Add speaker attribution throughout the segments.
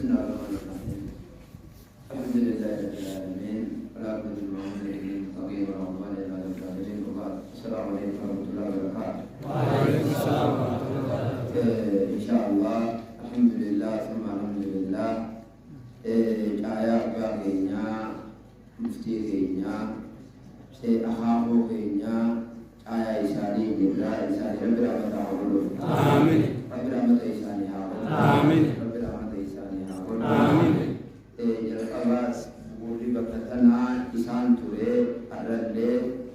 Speaker 1: بسم الله الرحمن الرحيم الحمد لله رب العالمين والعاقبة للمتقين طريق رمضان إلى الكافرين وبعد السلام عليكم ورحمة الله وبركاته.
Speaker 2: وعليكم السلام ورحمة الله وبركاته.
Speaker 1: إن شاء الله الحمد لله ثم الحمد لله آيات باقينا مفتي كينيا أخاهو كينيا آية إساني جدا إساني رب العالمين تعالوا
Speaker 2: آمين
Speaker 1: رب العالمين إساني
Speaker 2: آمين
Speaker 1: رب العالمين إساني
Speaker 2: آمين
Speaker 1: jalqabaas warri bakka tanaa isaan ture arrallee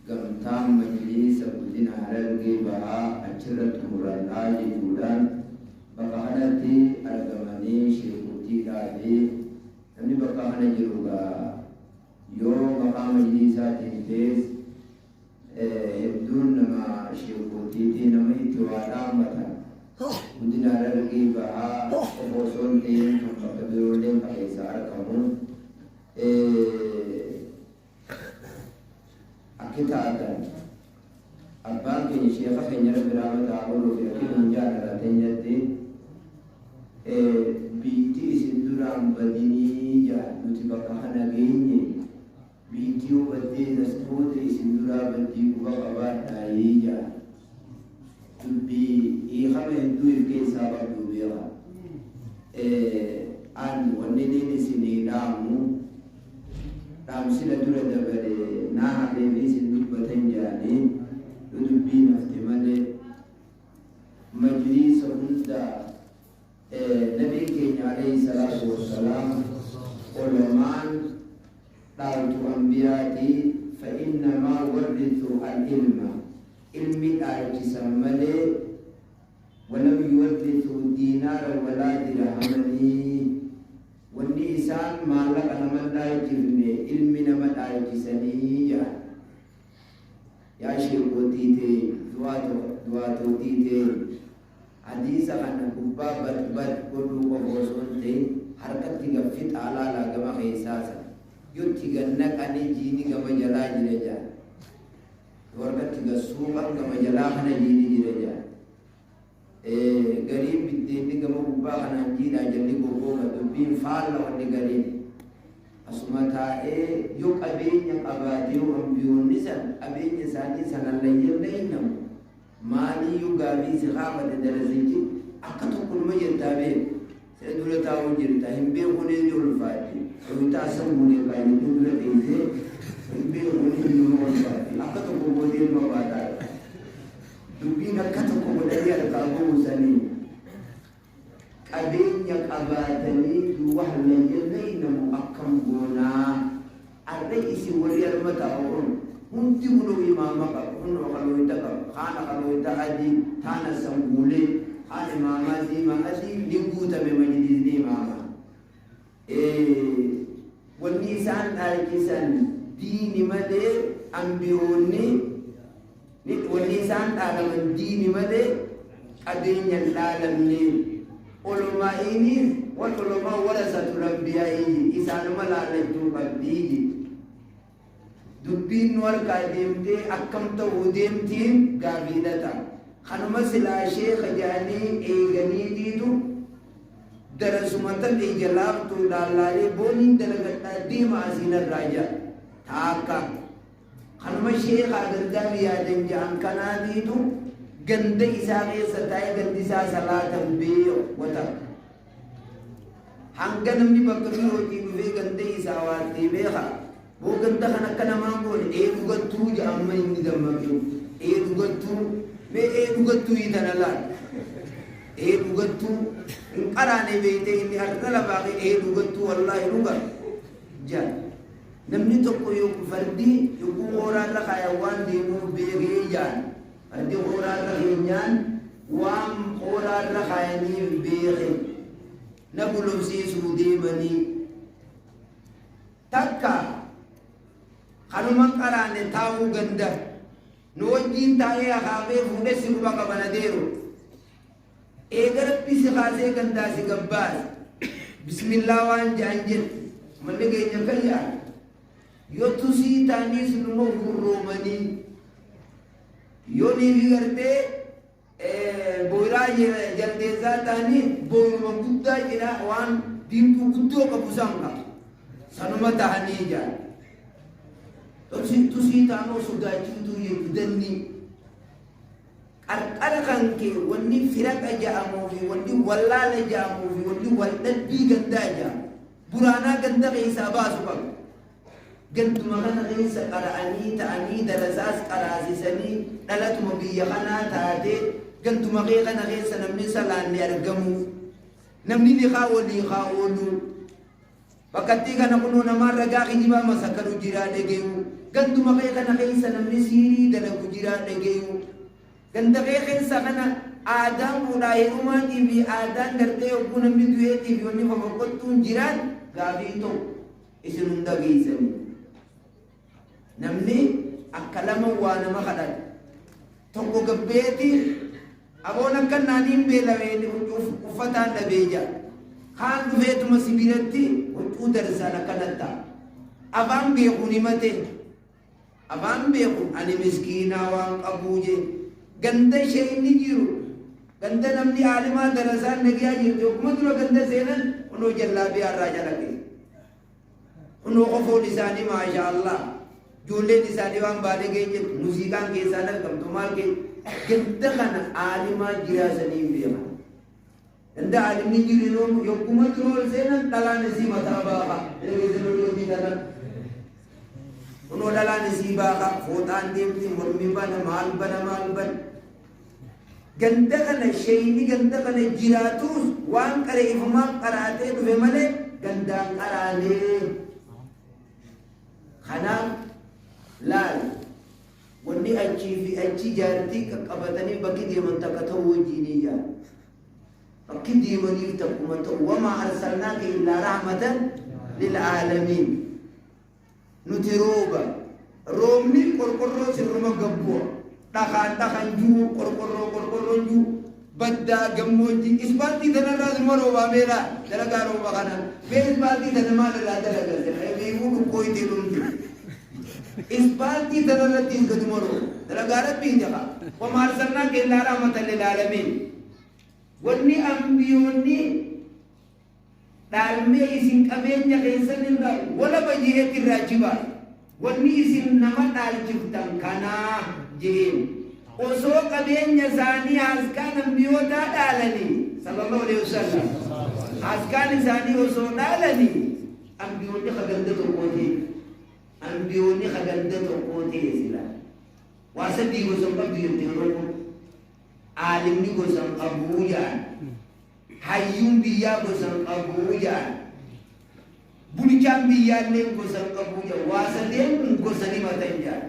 Speaker 1: gamtaan majliisa guddina harargee bahaa achirratti murannaa jechuudhaan bakka kanatti argamanii sheekottiidhaa fi namni bakka kana jirugaa yoo maqaa majliisaatiin tees hedduun nama sheekottiitii nama itti waa dhaammatan guddina harargee bahaa osoon ta'een kan bakka birooleen keessaa argamu akka taatan abbaan keenya sheekha keenya rabbi rahmataa godhuuf yookiin jaallatanii jetti biitti isin duraan badinii jaa nuti bakka kana geenye biitti yoo baddee nastoota isin duraa baddii quba qabaadhaayii jaa dubbii hiikama hedduu keessaa qabdu beeka an wanneen isinii dhaamu dhaamsila dura dabale naa hafeefi isin dubbatan jedhanii dubbii nafti malee majliisa hunda nabii keenya alayhi salaatu wassalaam ulamaan dhaaltu anbiyaati fa innamaa warrithu al-ilma ilmi dhaalchisan malee ولم يورثوا دينارا ولا درهما والنسان ما لك أنا من لا يجرني علمنا من لا يجسني يا شيخ وتيتي دواتو تيتي حديثا عن كوبا بد كلو وفوسونتي حركة تيجا على لا جماعة خيساسا يوتيجا أني جيني كما جلا جريجا وركت تيجا سوما كما جلا خنا جيني جريجا gariin biddeenni gama gubbaa kanaan jiidhaa jalli goggooma dubbiin faalla wanni gariin asuma taa'ee yoo qabeenya qabaatee yoo hambiyoonni san qabeenya isaanii sanan layyirra hinnamu maaliyyuu gaabii si haafate darasichi akka tokkoluma jettaa bee see dura taa'uu jirta hin beekunee ni ulfaatti ruutaa sammuunee baay'inni dura dheeytee hin beekunee ni ulfaatti akka tokko boodee ilma baataadha dubbiin akka tokko godhanii harkaa buusanii qabeenya qabaatanii duwwaa layyirra namu akkam goonaa arra isin warri harma ta'uun hundi kunuu imaama qabu hunduma qalooyta qabu haana qalooyta adii taana sanguulee haan imaamaa diimaa adii ni guutame majlisni imaama wanni isaan dhaalchisan diini malee ambiyoonni wanni isaan dhaalaman diini malee qabeenya dhaalamne ulumaa'iinis wal ulumaa warasatul anbiyaa'ii isaanuma laalachuu qabdii dubbiin nu harkaa deemtee akkam ta'uu deemtiin gaafiidhata kanuma silaa sheekha jedhanii eeganiitiitu darasumatan ija laaftuu dhaallaalee booniin dalagadhaa deema asiinarraa jira taakka kanuma sheekha gargaari yaadan jedhan kanaatiitu ganda isaa keessa taa'ee gandi isaa salaatan beeyo wata hanga namni bakka birootii dhufee ganda isaa waattee beeka boo ganda kan akka namaan goone dhugattuu jedhamma inni dammaqu dhugattuu mee dhugattuu hiitana laal dhugattuu hin qaraane beeytee inni harka lafaaqee dhugattuu wallaahi dhuga jaa namni tokko yoo fardi yoo horaarra kaayawwan deemuu beekee jaan fardi horaarra keenyaan waan horaarra kaayanii beeke na bulumsiisuu deemanii takka kanuma qaraane taa'uu ganda nu wajjiin taa'ee akaafee fuudhee si quba qabanadeeru eegarabbi si kaasee gandaa si gabbaas bismillaa waan jaan jedhu manni keenya fayyaa yoo tusii taanii sinuma gurroomanii yoo niifi gartee boyraa jaldeessaa ta'anii booruma guddaa jira waan diimtuu guddoo qabu sanka sanuma ta'anii jira. Tusii taanoo sodaachituu yeeddanni qarqara kan kee wanni firaqa ja'amuu fi wanni wallaala ja'amuu fi wanni waldhabbii gandaa ja'amu buraanaa ganda keessaa baasu qabu. Gantuma kana keessa qara'anii ta'anii darasaas qaraasisanii dhalatuma biyya kanaa taatee gantuma kee kana keessa namni salaanni argamu namni liqaa walii haa oolu bakkattii kana kunoo namaan ragaa kijibaa masakkaru jiraa dhageeyu gantuma kee kana keessa namni siirii dalagu jiraa dhageeyu ganda kee keessa kana aadaan fuudhaa heerumaatii fi aadaan gartee yogguu namni du'eetii fi wanni fofoqqottuun jiraan gaafii ta'u isin hunda geessanii namni akka lama waa nama kadhate tokko gabbeeti aboon akka naaniin beelawee uffataan dhabee jira kaan dhufeetuma sibiratti huccuu darsaan akkanatta afaan beekuun himate afaan beekuun ani miskiinaa waan qabuu je ganda ishee inni jiru ganda namni aalimaa darasaan nagiyaa jirtu yokkuma dura ganda seenan kunoo jallaabii harraa jalaqe kunoo qofoon isaanii maasha Allah ijoolleen isaanii waan baadee geenyetti muuziqaan keessaan argamtu maal kee ganda kana aalimaa jiraasanii hin beekan ganda aalimni jiru yokkuma dura ol seenan dhalaan isii mataa baaqa kunoo dhalaan isii baaqa fooxaan deemti mormi bana maal bana ganda kana sheeyni ganda kana jiraatus waan qareeffamaa qaraatee dhufe malee gandaan qaraalee kanaaf laal wanni achii fi achi jaartii qaqqabatanii bakki deeman takka ta'uu wajjiinii jaa bakki deemaniif takkuma ta'u wamaa arsalnaaka illaa rahmatan lil'aalamiin nuti roobni qorqorroo sirruma gabbu'a dhakaan juu qorqorroon juu baddaa gammoojjii isbaaltii tanarraa sirma roobaameedha dalagaa rooba kana mee isbaaltii tana maalirraa dalagaa beekuu dhukkooyitee dhumti isbaaltii tanarratti gaduma rooba dalagaa rabbii jaba wamaa arsalnaaka illaa rahmatan lil'aalamiin wanni ambiyoonni dhaalmee isin qabeenya keessan irraa wala baji'eetti irraa jibaa wanni isin nama dhaalchiftan kanaa jeen osoo qabeenya isaanii haskaan ambiyootaa dhaalanii sallallahu alaihi wasallam haskaan isaanii osoo dhaalanii ambiyoonni haganda tokkootee sila waa sadii gosa qabdu jettee roobuu aalimni gosan qabuu jaan hayyuun biyyaa gosan qabuu jaan bulchaan biyyaallee gosan qabuu jaan waa sadeen gosanii matan jaan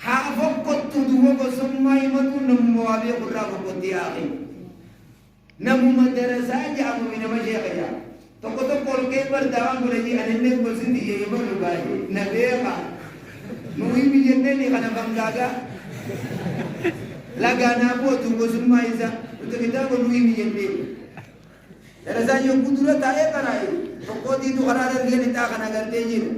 Speaker 1: haa fokkottu duba gosummaa himatu namuma waa beekurraa fokkotti yaaqe namuma darasaa jaamu nama sheeka jaa tokko olkee bardaawaan godhanii anillee gosin dhiyyeeyama dhugaate na beeka nuyi biyyanneenii kana bangaagaa laganaa bootu gosummaa isa utu kitaaba nuyi biyyannee darasaan yokkuu dura taa'ee qaraaye tokkootiitu karaa dargee lixaa kana gartee jira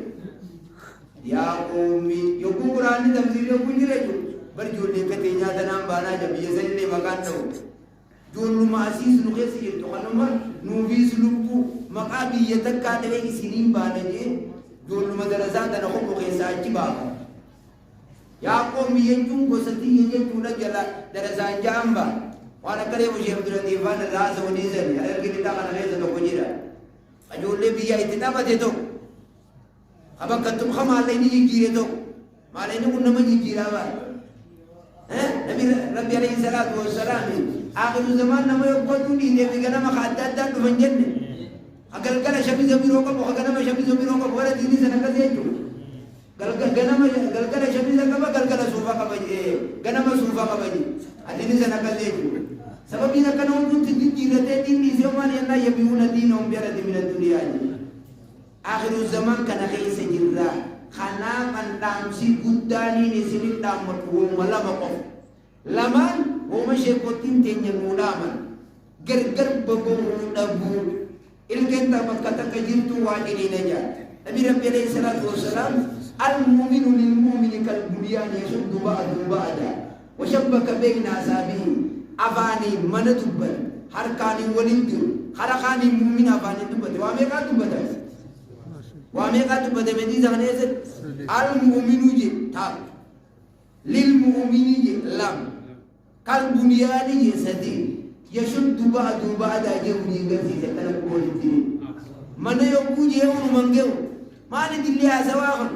Speaker 1: yaa qoomi yokkuu quraanni tamsiir yokkuu jira jiru bar ijoollee katee nyaata naan baanaa jira biyya sanillee maqaan ta'u ijoolluma asiis nu keessa jirtu kanuma nuufiis lubbuu maqaa biyya takkaa ta'ee isiniin baana jee ijoolluma darasaa tana kopho keessaa achi baafa yaa qoomi jechuun gosatii jechuudha jala darasaan ja'amba waan akka reefu ishee dura dhiifaan irraa asa waliisani arginu kana keessa tokko jira ijoollee biyyaa itti taphate tokko habakkatum hamaallee ni jijjiire tokko maalee ni kun nama jijjiiraa baala nabi rabbi alayhi salaatu wassalaam akhiru zaman nama yokkootuu dhiidee fi ganama ka adda addaan dhufan jenne galgala shamisa biroo qabu ganama shamisa biroo qabu wala diinii sana akkas jechuudha galgala shamisa qaba galgala suufa qaba ganama suufa qaba diinii sana akkas jechuudha sababiin akkana hunduutti jijjiirratee diinni isee maal yennaa yabi'uuna diinahum bi'arati min addunyaa akhiru zaman kana keessa jirra kanaaf andhaamsi guddaaniin isinit dhaammatu wooma lama qofa lamaan wooma sheekottiin teenya nuu dhaaman gargar baba'uu dhabuu ilkenta bakka takka jirtu waan iniina jaa nabi rabbi alayhi salaatu wassalaam almu'minu lilmu'mini kalbunyaan yashuddu ba'duhu ba'da wa shabbaka bayna asaabihi أفاني من دبل هركاني وليدو هركاني مؤمن أفاني دبل واميقا دبل واميقا دبل مدي زغنيزت المؤمن جي تاب للمؤمن جي لم كالبنيان جي سدين يشد بعد جوني غزي تكلم قولتين من يوجو جيون منجو ما ندلي أسواقن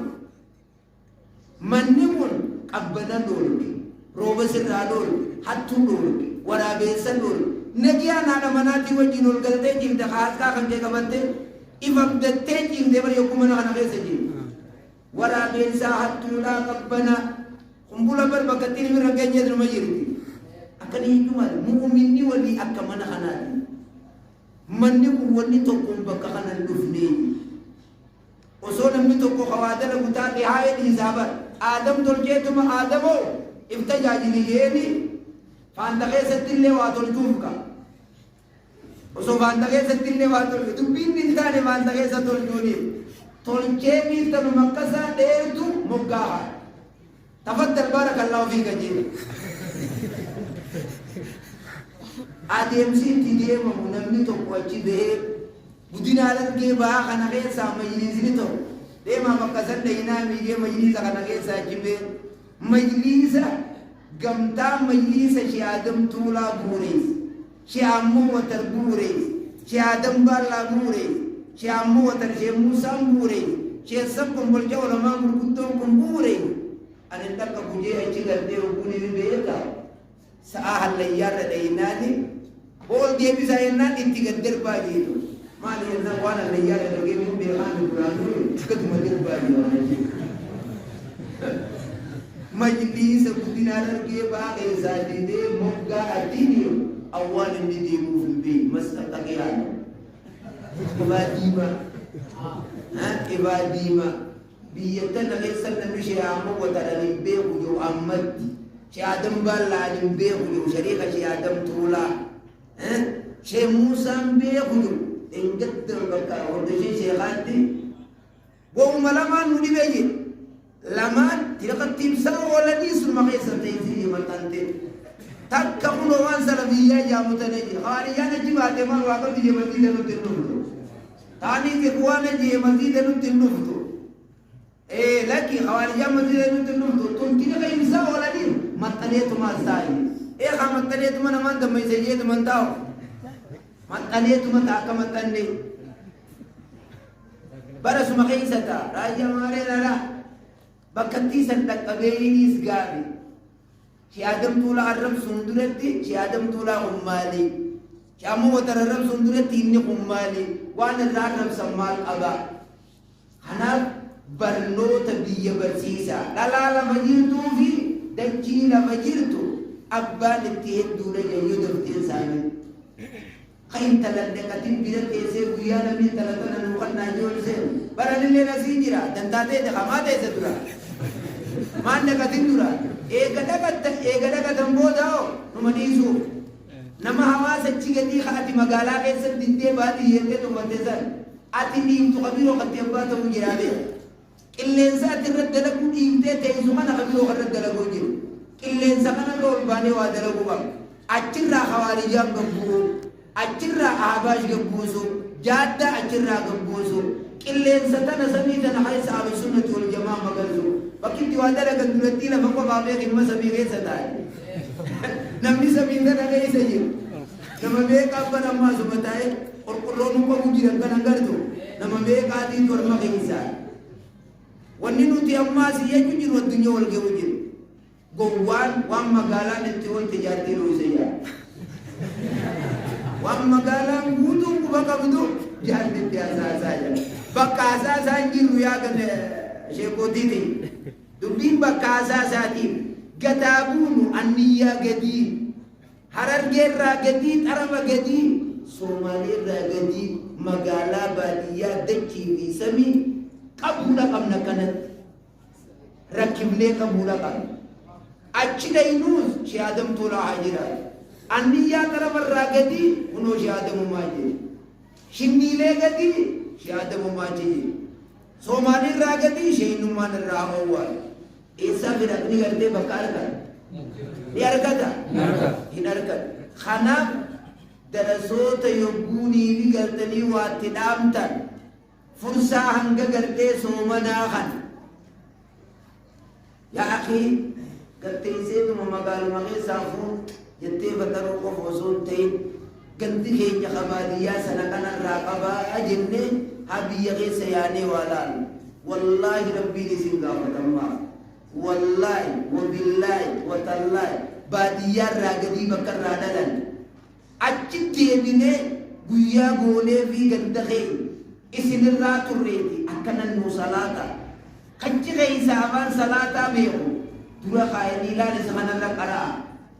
Speaker 1: من نقول أبنا دول روب سر دول حتى دول ورا بيسن دول نجيا نانا مناتي وجنول قلتين جيم دخاس كم جيك بنتين إمام دتين جيم دبر يوكمنا خنا بيسجين ورا بيسا حتى لا أبنا kumpula berbakatini meraganya dan majirti akan hikmat mu'minni wali akamana kanani manni wali tokum bakakanan dufni usona mi tokko khawadala gutati hayat hisabat adam toljetu ma adamo ibtajajini yeni fandage satille wa toljuka uso fandage satille wa tol dubin dintane fandage satoljuni toljebi tanu makasa deetu mugaha تفضل بارك الله فيك جيل ADMC TDM منمني تو قوتي به بدينا لك بقى أنا غير سام مجلس نتو ده ما بكسر دينا ميجي مجلس أنا غير ساجبه مجلس قمتا مجلس شيء آدم تولا بوريس شيء أمو وتر بوريس شيء آدم بالا بوريس شيء أمو وتر شيء موسى بوريس شيء سبكم بالجو لما بركضهم بوريس أنا نتاك بوجي أشيل الديو بوني بيبيكا سأهل ليار لينادي بول دي بيساينا إنتي قدر باجيتو ما لينا وانا ليار لجي من بيخان برانو كد مدر باجي مجلس بدينا لرجي باقي زادي دي مبقى أدينيو أول ندي موفن بي مستقيان إباديما إباديما بيتنا ليس نمشي عمو وترى بيه جو أمد شي آدم بالا بيه جو شريكة شي آدم طولا شي موسى بيه جو إنجد بكا ودشي شيخاتي وهم لما نودي بيجي لما تلقى تمسا ولا نيس المقيسة تيزي مطانتين تكمل وانسى لبيا جامتنجي خارجانا جيباتي من واقع دي مزيدة نتنفتو تاني كقوانا جي مزيدة نتنفتو لكن خوارج مزيد نتنفتو تنكين غيمسا ولا نيس مطانيت ما ساي خا مطانيت ما نمان دم يسجيت من تاو مطانيت ما تاكا مطاني برس مقيسة راجع ماري لا بكتي سندك أبينيس غابي شي آدم تولا الرب سندرتي شي آدم تولا أمالي شي أمو وتررب سندرتي إني أمالي وانا الرب سمال أبا هناك برنوت بيا برسيسا لا لا لا مجرتو في دجي لا مجرتو أبا نتيه دولة يودر تنساني خين تلندكتين بيرت إيسي ويانا من تلتنا نوخل ناجول سين براني لنا سيجرا دنتاتي دخماتي سدورا مان دكتين دورا eegada boodao numa dhiisu nama hawaasa achi gadii ati magaalaa keessatti dindee baadii yettee tummate san ati dhiimtu qabiroo qattee abbaa ta'uu jiraame qilleensa ati irratti dalaguu dhiimtee teessu kana qabiroo irratti dalaguu jiru qilleensa kana ol baanee waa dalaguu qabu achirraa hawaarijaan gabbu'u achirraa aabaash gabbuusu jaaddaa achirraa gabbuusu qilleensa tana samii tana keessa ahlu sunnati wal jamaa magalsu bakkitti waa dalagan duratti lafa qofaa beek dhimma samii keessa taa'e namni samii tana keessa jiru nama beekaa abbaan ammaa suma taa'e qulqulloon qabu jiran kan agartu nama beekaatiin torma keessaa wanni nuti ammaa siyyachuu jiru addunyaa wal ga'u jiru gowwaan waan magaalaan itti wal tajaajiluu isa yaa waan magaalaan guutuun quba qabdu jaallitti asaasaa jira bakka asaasaa jiru yaa gane sheekotiiti dubbiin bakka asaasaatiin gadaabuunu anniyyaa gadii harargeerraa gadii xaraba gadii soomaaleerraa gadii magaalaa baadiyyaa dachii fi samii qabuudha qabna kanatti rakkiblee qabuudha qabna achi daynuus shaadamtuu laa jira anniyyaa xarabarraa gadii kunoo shaadamumaa jira shinniilee gadii shaadamumaa jira Somali ragati sheinumman rahawal isa firaqni gartee bakka argan ni argata hin argata khanaf darasoota yogguunii fi gartanii waatti dhaamtan fursaa hanga gartee soomanaa kana yaa akhi gartee seenuma magaaluma keessaa fuun jettee fataruu qofa osoo hin ta'in ganti keenya qabaadiyyaa sana kanarraa qabaa jennee haa biyya keessa yaanee waa laalu wallaahi rabbiin isin gaafatammaa wallaahi wabillaahi watallaahi baadiyyaarraa gadii bakkarraa dhalan achi deebinee guyyaa goonee fi ganda keenya isinirraa turreeti akkanan nu salaata kachi keessa afaan salaataa beeku dura kaayanii ilaalisa kanarra qaraa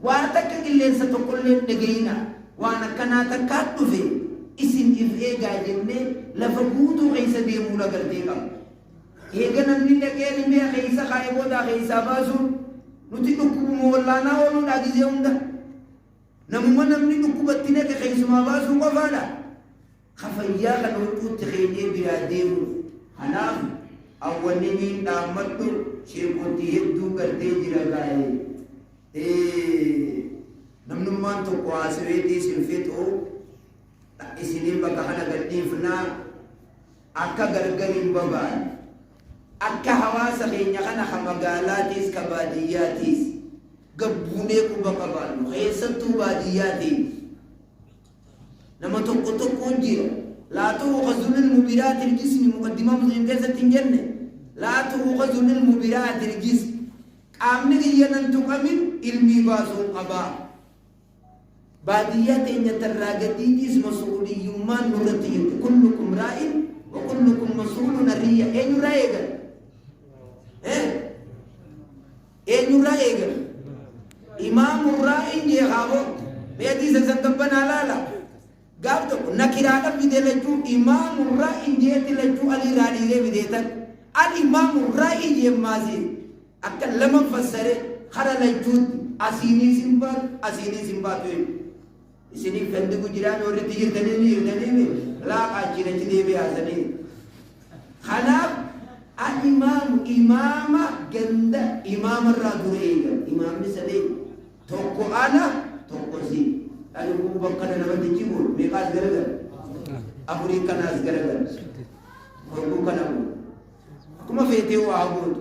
Speaker 1: waan takka qilleensa tokkollee dhagayina waan akkanaa takkaa dhufe isin if eegaa jennee lafa guutuu keessa deemuu lagartee qabu eega namni dhaqee limee keessa kaayee boodaa keessaa baasuun nuti dhukkubuma wallaanaa ooluudha gizee hunda namuma namni dhukkubatti naqe keessumaa baasuu qofaadha kafayyaa kana huccuutti keenyee biraa deemu kanaaf awwanni miin dhaammadhu sheekotii hedduu gartee jira gaa'ee namnummaan tokko haasireetii isin fixuu isinii bakka kana gadhiifnaa akka gargar hin babaan akka hawaasa keenya kana ka magaalaatiis ka baadiyyaatiis gabbuunee quba qabaannu keessattuu baadiyyaatiin nama tokko tokkoon jira laa tu'ukhadhu lilmubiraati aljismi muqaddimaa muslim keessatti hin jenne laa tu'ukhadhu lilmubiraati aljismi qaamni kiyya nan tuqamin ilmii baasuun qabaa baadiyyaa teenya tarraa gadiitis mas'uuliyyummaan nurratti jirti kullukum raa'in wa kullukum mas'uulun arriyya eenyurraa eegan eenyurraa eegan imaamu raa'in jeeqaaboo beetiisa santabbanaa laala gaaf tokko nakiraadha fidee lachuu imaamu raa'in jeetti lachuu aliirraa dhiiree fideetan al imaamu raa'in jeemmaasii akka lama fassare hara lachuutti asiinii sin baatu isinii gandigu jiraan warritti jirtanii laaqaa jirachi deebee haasanii kanaaf al imaamu imaama ganda imaamarraa dura eegan imaamni sadee tokko ana tokko si ani kun bakkana namatti jibuun meeqaas garagara afurii kanaas garagara horkuu kanamu akkuma feetee waa gootu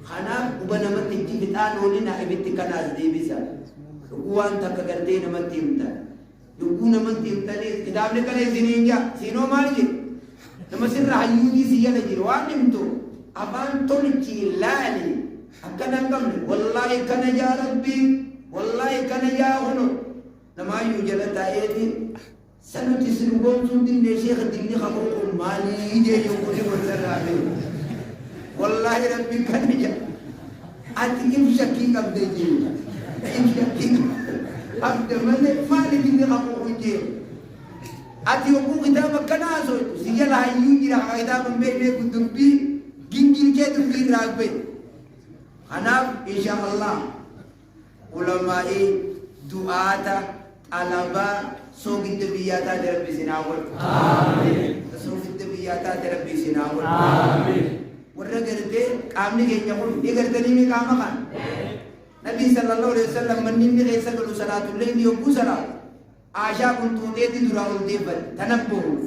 Speaker 1: kanaaf quba namatti jibixaan oolina ibitti kanaas deebisa dhuguu waan takka gartee namatti himtan dhuguu namatti himtanii kitaabni kana isiniin jaa siinoo maal jedhu nama sirra hayyuutii siyyana jiru waan himtu afaan tolchi laali akkana hin qabne wallaahi kana yaa rabbii wallaahi kana yaa huno namaayyuu jala taa'eeti sanuti sin goomsuun dinnee sheekha dinni qabuun maalii jee yokkuni walsarraa beeku wallaahi rabbii kana jaa ati im shakkii qabdee jiru im shakkii abda malee maali dinni qabuun jee ati yokkuu kitaaba kanaa sochu si jala hayyuu jira kitaaba mbee dubbii gingil kee dubbii raagbe kanaaf insha Allah ulamaa'ii du'aata alabaa soogidda biyyaataa darabbi sinaa godhu amiin soogidda biyyaataa darabbi sinaa godhu amiin warra gartee qaamni keenya kun ni gartanii mi qaama kan nabii sallallahu alaihi wasallam manni inni keessa galu salaatullee inni yogguu salaatu aashaa qunxuuxeetti duraa ol deeffate tanabbu'uuf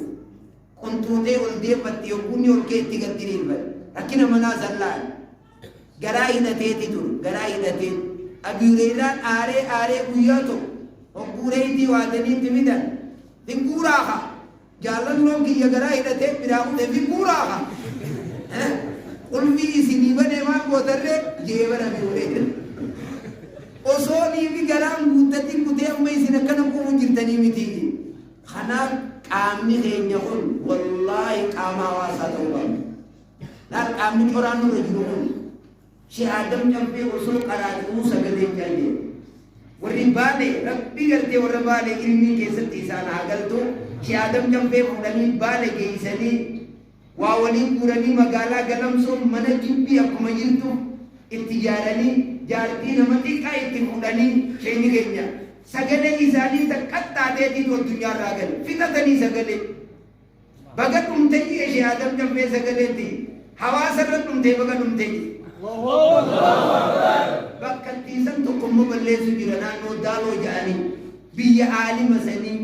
Speaker 1: qunxuuxee ol deeffatti yogguu ni ol keetti gaddiriinfate rakkina manaa sallaan garaa hidhateeti ture garaa hidhateeti abiireedhaan aaree guyyaa tokko hogguureetii waataniitti fidan finguuraaha jaalalloon kiyya garaa hidhatee biraa kutee finguuraaha qulfii isinii banee maan gootarree jeebara abiireedha osoo niifi garaan guuttatiin kutee amma isin akkana kumu jirtanii miti kanaaf qaamni keenya kun wallaahi qaama hawaasaa ta'uu qabna laal qaamni coraan nurra jiru kun shee Adam campee osoo qaraatuu sagalee jaallee warri baale rabbi gartee warra baale ilmii keessatti isaan haa galtu shee Adam campee fuudhanii baale geessanii waa waliin guuranii magaalaa galamsoon mana jibbii akkuma jirtu itti ijaaranii jaartii nama xiqqaa itti fuudhanii sheenyi keenya sagalee isaanii qaxxaateetiitu addunyaarraa gale fixatanii sagalee baga dhumtee shee Adam campee sagaleetti hawaasa irra dhumtee baga dhumtee bakkattiisan tokkommo balleessu jira naannoo daaloo ja'anii biyya aalima sanii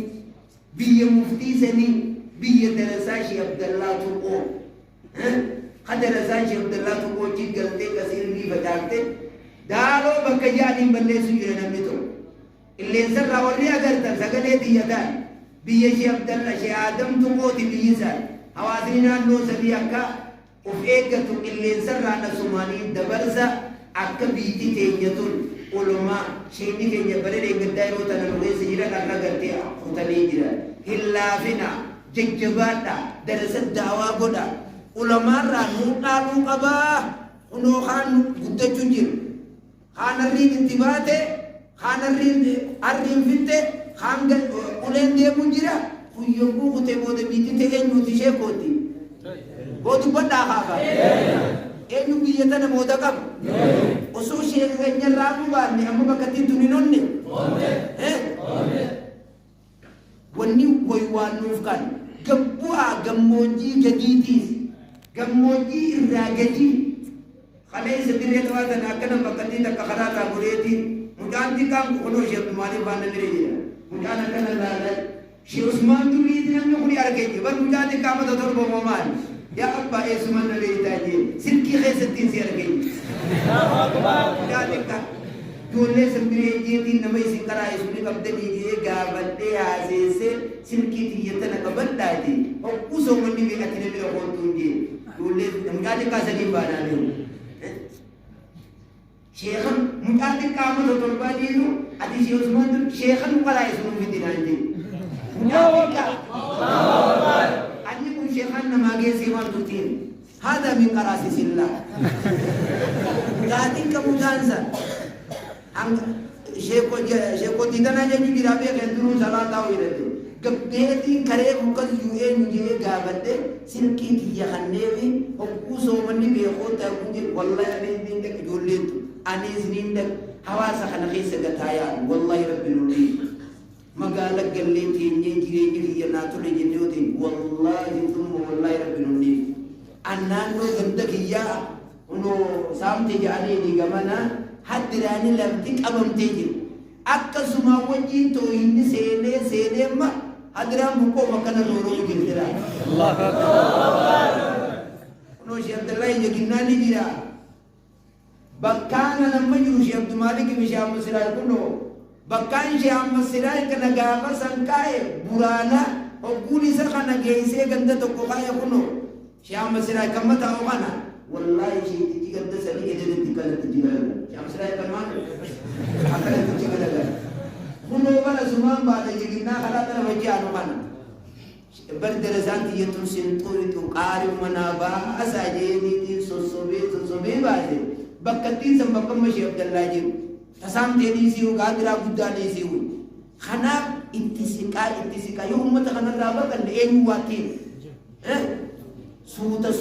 Speaker 1: biyya muftii sanii biyya darasaa shee abdallaa tuqoo ka darasaa shee abdallaa tuqoo chi galtee qasiirrii facaafte daaloo bakka ja'aniin balleessu jira namni tokko illeensarraa warri agartan sagalee xiyyataan biyya shee abdalla shee aadam tuqooti biyyisaa hawaasni naannoo sadii akka of eeggatu illeensarraa dhasumaanii dabarsa akka biitti teenyatuun ulumaa sheekni keenya bareeda eeggaddaa yeroo tana nureessa jira qarra gartee kutanii jira hillaafina jajjabaadha darasa daawaa godha ulamaarraa nuu dhaaluu qabaa kunoo kaan guddachuu jiru kaan arriin itti baate kaan arriin fitte kaan uleen deemuu jira kun yogguu kutee booda biitti ta'e eenyuuti sheekooti boodu badhaa haaka eenyu biyya tana mooda qabu osoo sheeka keenyarraa bubaanne amma bakkattiin tun hin onne wanni waan nuuf kan gabbu'aa gammoojjii gadiitiis gammoojjii irraa gadii kalee isa dirree tawaatan akkana bakkattiin akka karaa irraa goreetiin mucaan xiqqaan kunoo sheekhu maaliif waan namire jedha mucaan akkana laalaa shee usmaan duriiti namni kuni argeenye bar mucaan xiqqaa mata torba moo maali yaa abbaa eessuman na beeytaajee silkii keessattiin si argeenye mucaan xiqqaa ijoollee simbiree jeetiin nama isin karaa isuni qabdanii jee gaafadhee haaseessee silkii xiyyatana qabadhaati hoqquu soomanni beekatti na bira koontuun jee ijoollee mucaa xiqqaa sadii baanaa deemu sheekhan mucaa xiqqaa mata torbaa jeetu ati shee usmaan dur sheekhan karaa isunuu fidinaan jee mucaa xiqqaa anni kun sheekhan namaa geessee maal turtiin haadha min qaraasisillaa mucaa xiqqa mucaansa sheekoo tiitanaa jechuun jira beekan duruu salaa taa'u jedhate gabbeetiin karee mukas yu'een jee gaafadhe silkii tiyya kanneefi hogguu soomanni beekoo ta'uu jedhu wallahi anis niin dhaq ijoolleetu anis niin dhaq hawaasa kana keessa gataa yaadu wallahi rabbi nulii magaala gallee teenyee jireenya kiyya naa tole jennootiin wallahi thumma wallahi rabbi nulii annaannoo ganda kiyyaa unoo saamte jedhanii ni gamana haddiraani lafti qabamtee jiru akkasuma wajjiin tooyinni seenee ma haddiraan buqqoo makkana rooroo jirtira kunoo shee abdullahi jaginnaa ni jira bakkaana namma jiru shee abdumaalik shee ammasiraa kunoo bakkaan shee ammasiraa kana gaafa san kaa'e buraana hogguun isa kana geessee ganda tokko kaa'e kunoo shee ammasiraa kamma taa'u kana wallahi shee itti ganda sanii ededatti kanatti jigalaga Amsrai kaman akan itu juga kuno bala suman bada jigina kala tara baji anu kana berderesan dia tu sentuh itu qari manaba asaje ni sosobe baje bakati sambakam Syekh Abdullah ji tasam tedi siu gadira budda ni siu khana ittisika yo ummat kana raba kan en watin suuta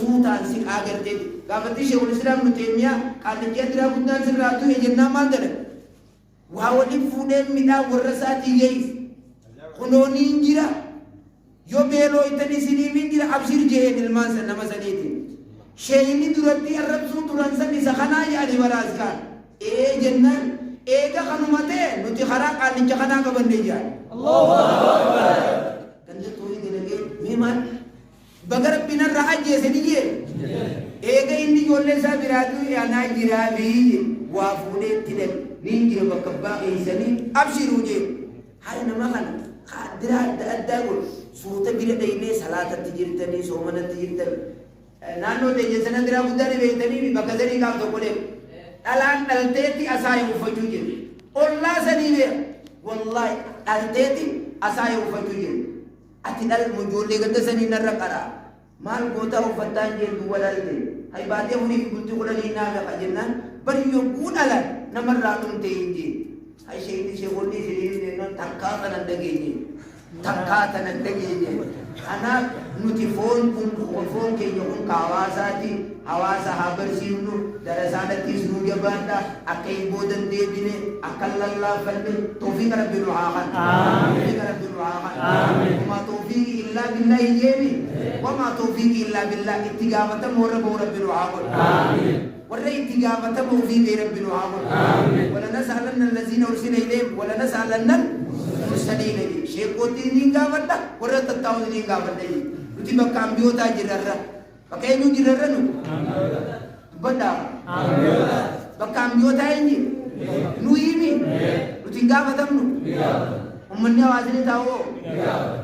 Speaker 1: si agarte gafati Sheikhul Islam Ibn Taimiyah kalau jadira bundan siratu ejena mandare wa wadi fuudeen midhaa warra isaatii geeyse kunoo niin jira yoo beeloo itani isiniifin jira abshir jeen ilmaan san nama saniitiin sheeyni duratti arrabsuu turan san isa kanaa yaani baraaskaan jennaan eega kanuma ta'e nuti karaa qaallicha kanaa qabannee jaan Allahu Akbar ganda tooyi dalagee miimaan baga rabbiin irraa ajjeese diyyee eega inni ijoollee isaa biraatu yaanaa jiraa biyyi waa fuudhee itti dhabe niin jira bakka baaqeessanii abshiruu jee haala nama kana qaadira adda godhu suuta bira dhaynee salaatatti jirtanii soomanatti jirtan naannoo teenya sana diraa guddaa beeytanii bakka sadii qaaf tokko deemu dhalaan dhalteetti asaayee uffachuu jiru ollaa sadii beera wallahi dhalteetti asaayee uffachuu jiru ati ijoollee ganda sanii narra qaraa maal gootaa uffattaan jentu walalte hay baatee hunii fi bultii kudhanii naa gaqa jennaan bari yogguu dhalan namarraa dhumte hin jee hay sheekonni isiniin takkaa tanan dhageenye kanaaf nuti foon keenya kun ka hawaasaati hawaasa haa barsiifnu darasaadhattis nu jabaadha akka hin boodan deebine akka lallaafanne tawfiiqa rabbi nu haa kan wamaa tawfiiqi illaa billahi jeemi wamaa tawfiiqi illaa billah itti gaafatamoo rabbi nu haa godhu والرأي تجابته في رب العالمين ولا نسألن الذين أرسل إليهم ولا نسألن المرسلين شيء قوتين جابته ولا تتاوزين جابته تبى كامبيوتا جررة بكينو جررة نو بدا بكامبيوتا إني نويمي تجابته نو ummanya wajib tahu,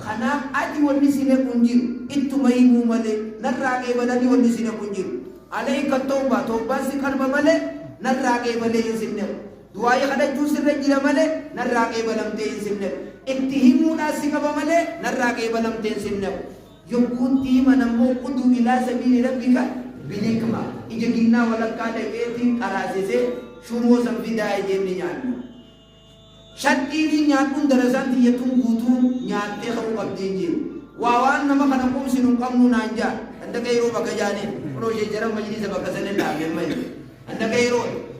Speaker 1: karena adi wani sini kunjir itu mahimu male, narrage baladi wani sini kunjir, alai katoba toba si karba male, narrage baladi sini, dua yang ada justru rejila male, narrage balam te sini, ittihimu nasi kaba male, narrage balam te sini, yukunti manamu kudu ila sabili rabbika bilikma, ijagina walakada eti arasese, shumo samfida ejeniyan. Syatiri nyatun darasan tiyatun gutun nyate kau abdinjil wawan nama kana kum sinung kamu nanja anda kairo bakajani pro jejaran majlis bakasanen na gemai anda kairo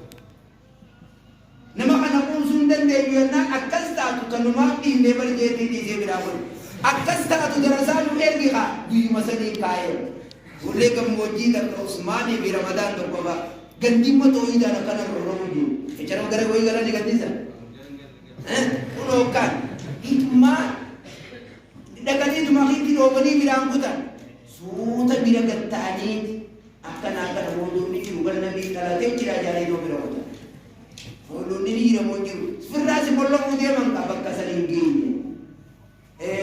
Speaker 1: nama kana kum sundan deviyana akasta tu tanuma di level jeti di sebiramun akasta tu darasan ergi ka di masani kaye ulle kam moji dar usmani bi ramadan to ko ba gandi mo to ida na kana romoji echaram gare koi gara di gandisa ulokan itma dagan itu makiti robani birangkutan suta biragatani akan wudu ni rugal nabi kala te kira jari no birangkutan wudu ni ira monju firasi bollong udia mangka bakka salingi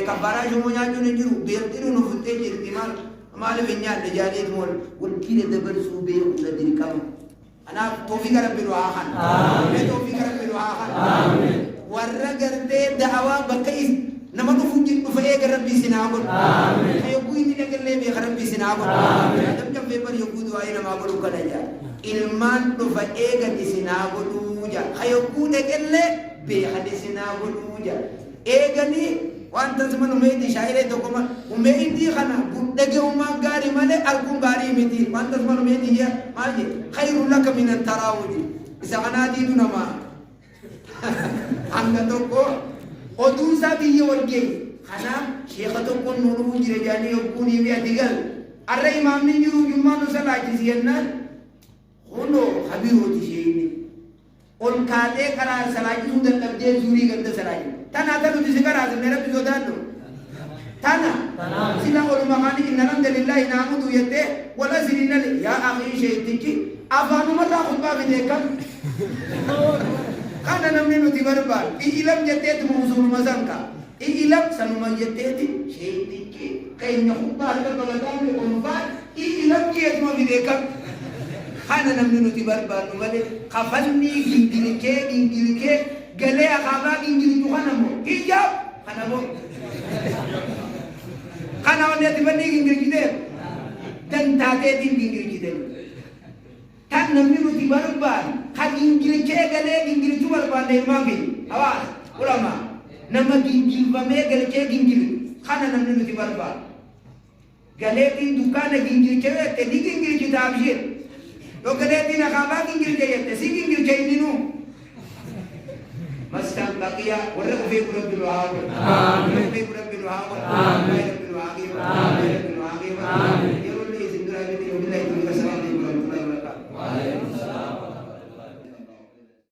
Speaker 1: kabara jomo nyanyo ni juru bertiru no futte jirtimal mal binya de jari mol wal kire de ber sube ula dirkam ana tawfiq rabbil ahan amin tawfiq rabbil ahan amin warra garte da'awa bakais nama du fujin du faye rabbi sinabul amin ayo buini dagal lebe rabbi sinabul amin adam jam be bar yogu du ayna ma baru kala ja ilman du faye ga sinabul ja ayo ku dagal le be hadis sinabul ja egani wanta zaman umedi shaire to kuma umedi khana budage umma gari male alkum gari miti wanta zaman umedi ya maji khairul lak min at-tarawudi isa kana di dunama anga toko odu sabi yorge khana sheikh toko nuru jire jani yokuni bi adigal arra imam ni juru jumanu salati siyanna hono habiru ti sheini on kade kara salati sundan tabje zuri ganda salati tana tanu ti sigara ne rabbi zodano tana sila ul magani inna alhamdulillah na'budu yate wala sinna ya akhi shaytiki afanu mata khutba bi dekam kana namni nuti barbar ilam jete tu musul mazanka ilam sanuma jete ti shaytiki kaynya khutba ka baladan ko ba ilam jet mo bideka kana namni nuti barbar numale khafalni gingilike gale akaba gingil tu kana mo hijab kana mo kana onde ti bani gingil kide dan tate ti gingil kide tan namni nuti barbar gingil ke gale gingil tu barbar dai mami awas ulama nama gingil ba me gale ke gingil kana namni nuti barbar gale ti dukana gingil ke te di gingil kita abjir to gale ti nakaba gingil ke te si gingil ke dinu maskan baqiya wa rabbi rabbil alamin amin rabbil alamin amin rabbil alamin amin